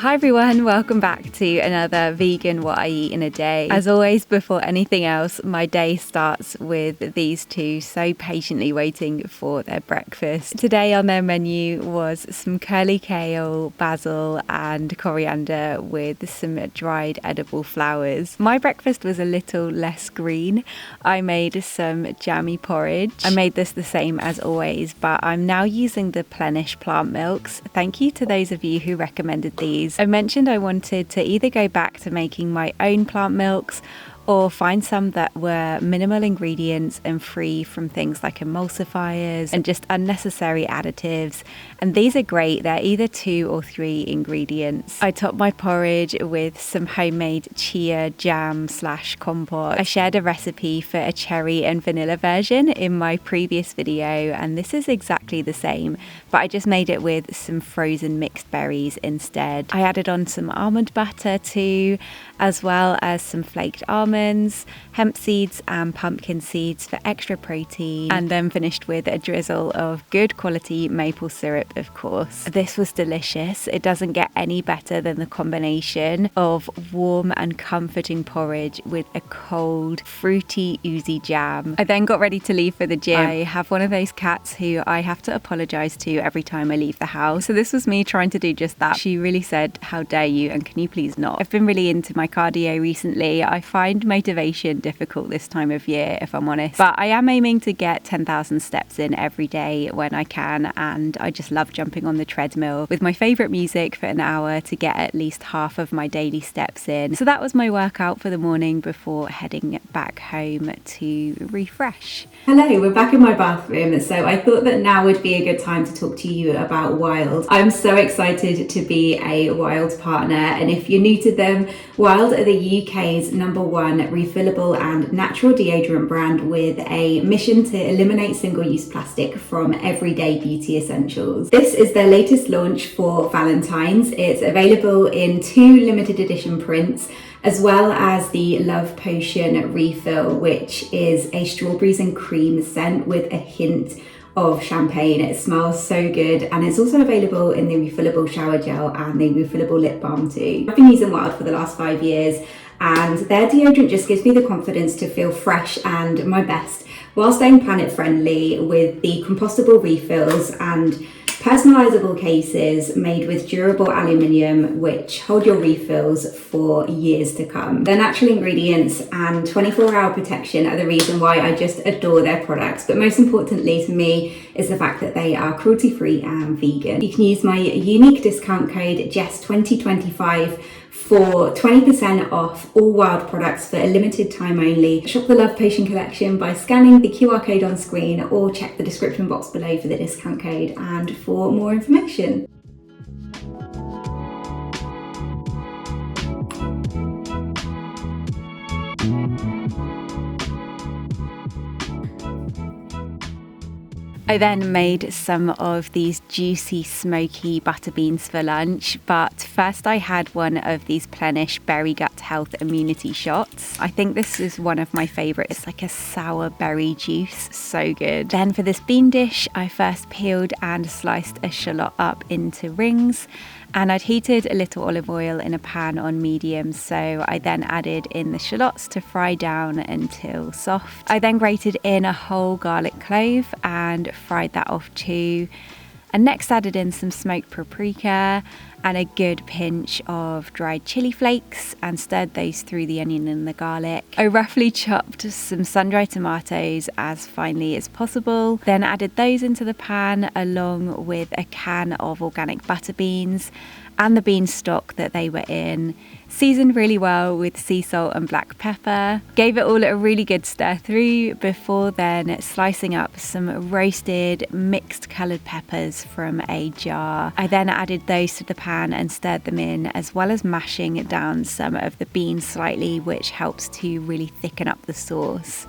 Hi everyone, welcome back to another vegan what I eat in a day. As always, before anything else, my day starts with these two so patiently waiting for their breakfast. Today on their menu was some curly kale, basil and coriander with some dried edible flowers. My breakfast was a little less green. I made some jammy porridge. I made this the same as always, but I'm now using the Plenish plant milks. Thank you to those of you who recommended these. I mentioned I wanted to either go back to making my own plant milks or find some that were minimal ingredients and free from things like emulsifiers and just unnecessary additives. And these are great. They're either 2 or 3 ingredients. I topped my porridge with some homemade chia jam / compote. I shared a recipe for a cherry and vanilla version in my previous video, and this is exactly the same, but I just made it with some frozen mixed berries instead. I added on some almond butter too, as well as some flaked almonds, hemp seeds and pumpkin seeds for extra protein, and then finished with a drizzle of good quality maple syrup, of course. This was delicious. It doesn't get any better than the combination of warm and comforting porridge with a cold, fruity, oozy jam. I then got ready to leave for the gym. I have one of those cats who I have to apologize to every time I leave the house. So this was me trying to do just that. She really said, "How dare you, and can you please not?" I've been really into my cardio recently. I find motivation difficult this time of year, if I'm honest, but I am aiming to get 10,000 steps in every day when I can, and I just love jumping on the treadmill with my favorite music for an hour to get at least half of my daily steps in. So that was my workout for the morning before heading back home to refresh. Hello, we're back in my bathroom, so I thought that now would be a good time to talk to you about Wild. I'm so excited to be a Wild partner, and if you're new to them, Wild are the UK's #1 refillable and natural deodorant brand with a mission to eliminate single-use plastic from everyday beauty essentials. This is their latest launch for Valentine's. It's available in 2 limited edition prints, as well as the Love Potion refill, which is a strawberries and cream scent with a hint of champagne. It smells so good, and it's also available in the refillable shower gel and the refillable lip balm too. I've been using Wild for the last 5 years, and their deodorant just gives me the confidence to feel fresh and my best while staying planet friendly with the compostable refills and personalizable cases made with durable aluminium, which hold your refills for years to come. Their natural ingredients and 24-hour protection are the reason why I just adore their products, but most importantly to me is the fact that they are cruelty-free and vegan. You can use my unique discount code JESS2025 for 20% off all Wild products for a limited time only. Shop the Love Potion collection by scanning the QR code on screen or check the description box below for the discount code and for more information. I then made some of these juicy smoky butter beans for lunch, but first I had one of these Plenish berry gut health immunity shots. I think this is one of my favourites. It's like a sour berry juice, so good. Then for this bean dish, I first peeled and sliced a shallot up into rings, and I'd heated a little olive oil in a pan on medium, so I then added in the shallots to fry down until soft. I then grated in a whole garlic clove and fried that off too, and next added in some smoked paprika and a good pinch of dried chili flakes and stirred those through the onion and the garlic. I roughly chopped some sun-dried tomatoes as finely as possible, then added those into the pan along with a can of organic butter beans and the bean stock that they were in, seasoned really well with sea salt and black pepper. Gave it all a really good stir through before then slicing up some roasted mixed coloured peppers from a jar. I then added those to the pan and stirred them in, as well as mashing down some of the beans slightly, which helps to really thicken up the sauce.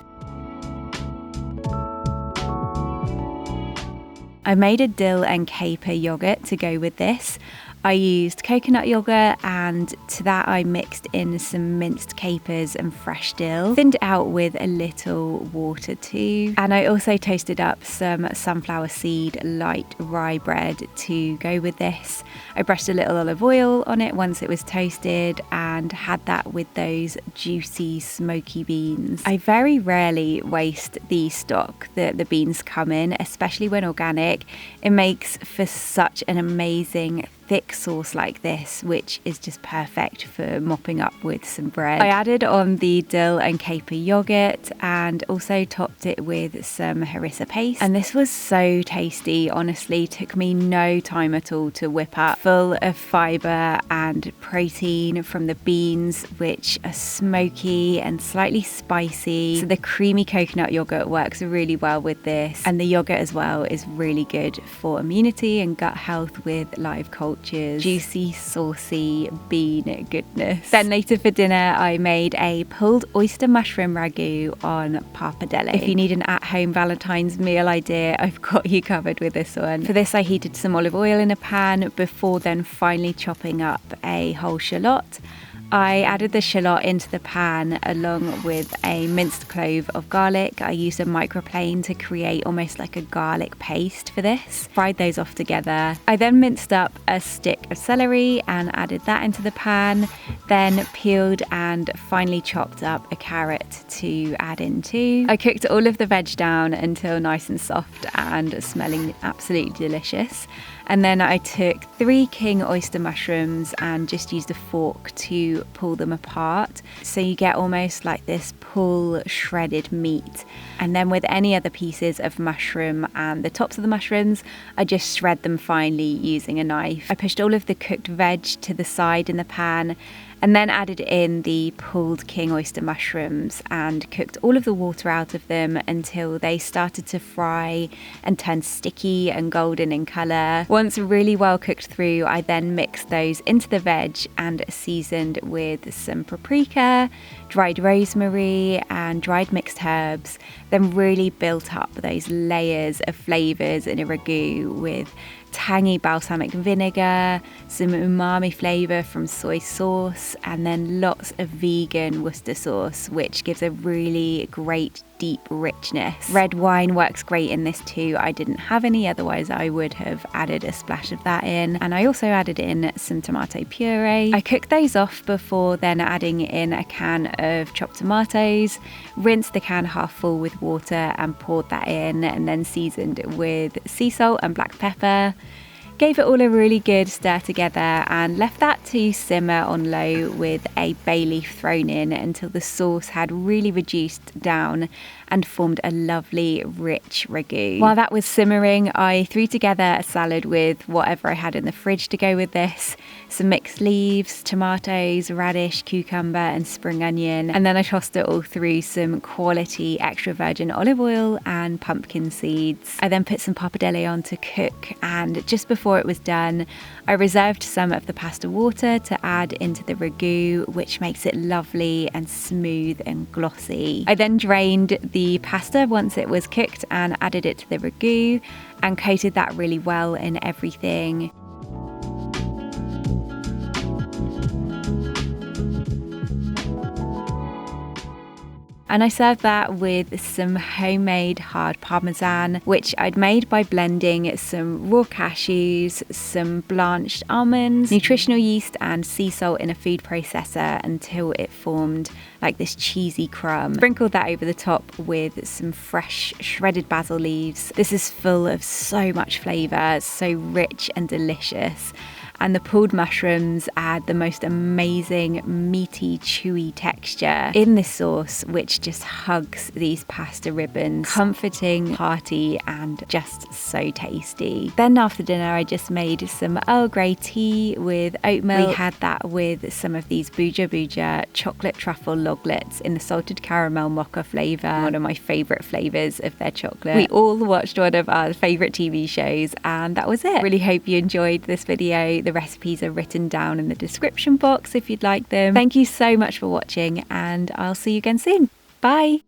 I made a dill and caper yoghurt to go with this. I used coconut yogurt, and to that I mixed in some minced capers and fresh dill, thinned it out with a little water too. And I also toasted up some sunflower seed light rye bread to go with this. I brushed a little olive oil on it once it was toasted and had that with those juicy smoky beans. I very rarely waste the stock that the beans come in, especially when organic. It makes for such an amazing thick sauce like this, which is just perfect for mopping up with some bread. I added on the dill and caper yogurt and also topped it with some harissa paste, and this was so tasty. Honestly, took me no time at all to whip up, full of fibre and protein from the beans, which are smoky and slightly spicy. So the creamy coconut yogurt works really well with this, and the yogurt as well is really good for immunity and gut health with live cultures. Juicy, saucy bean goodness. Then later for dinner, I made a pulled oyster mushroom ragu on pappardelle. If you need an at-home Valentine's meal idea, I've got you covered with this one. For this, I heated some olive oil in a pan before then finally chopping up a whole shallot. I added the shallot into the pan along with a minced clove of garlic. I used a microplane to create almost like a garlic paste for this. Fried those off together. I then minced up a stick of celery and added that into the pan. Then peeled and finely chopped up a carrot to add in too. I cooked all of the veg down until nice and soft and smelling absolutely delicious. And then I took 3 king oyster mushrooms and just used a fork to pull them apart. So you get almost like this pull shredded meat. And then with any other pieces of mushroom and the tops of the mushrooms, I just shred them finely using a knife. I pushed all of the cooked veg to the side in the pan and then added in the pulled king oyster mushrooms and cooked all of the water out of them until they started to fry and turn sticky and golden in colour. Once really well cooked through, I then mixed those into the veg and seasoned with some paprika, dried rosemary and dried mixed herbs, then really built up those layers of flavours in a ragu with tangy balsamic vinegar, some umami flavour from soy sauce, and then lots of vegan Worcester sauce, which gives a really great deep richness. Red wine works great in this too. I didn't have any, otherwise I would have added a splash of that in. And I also added in some tomato puree. I cooked those off before then adding in a can of chopped tomatoes, rinsed the can half full with water and poured that in, and then seasoned with sea salt and black pepper. Gave it all a really good stir together and left that to simmer on low with a bay leaf thrown in until the sauce had really reduced down and formed a lovely rich ragu. While that was simmering, I threw together a salad with whatever I had in the fridge to go with this. Some mixed leaves, tomatoes, radish, cucumber and spring onion, and then I tossed it all through some quality extra virgin olive oil and pumpkin seeds. I then put some pappardelle on to cook, and just before it was done, I reserved some of the pasta water to add into the ragu, which makes it lovely and smooth and glossy. I then drained the pasta once it was cooked and added it to the ragu and coated that really well in everything. And I served that with some homemade hard parmesan, which I'd made by blending some raw cashews, some blanched almonds, nutritional yeast and sea salt in a food processor until it formed like this cheesy crumb. Sprinkled that over the top with some fresh shredded basil leaves. This is full of so much flavour, so rich and delicious. And the pulled mushrooms add the most amazing meaty, chewy texture in this sauce, which just hugs these pasta ribbons. Comforting, hearty, and just so tasty. Then after dinner, I just made some Earl Grey tea with oat milk. We had that with some of these Booja Booja chocolate truffle loglets in the salted caramel mocha flavour, one of my favourite flavours of their chocolate. We all watched one of our favourite TV shows, and that was it. Really hope you enjoyed this video. The recipes are written down in the description box if you'd like them. Thank you so much for watching, and I'll see you again soon. Bye!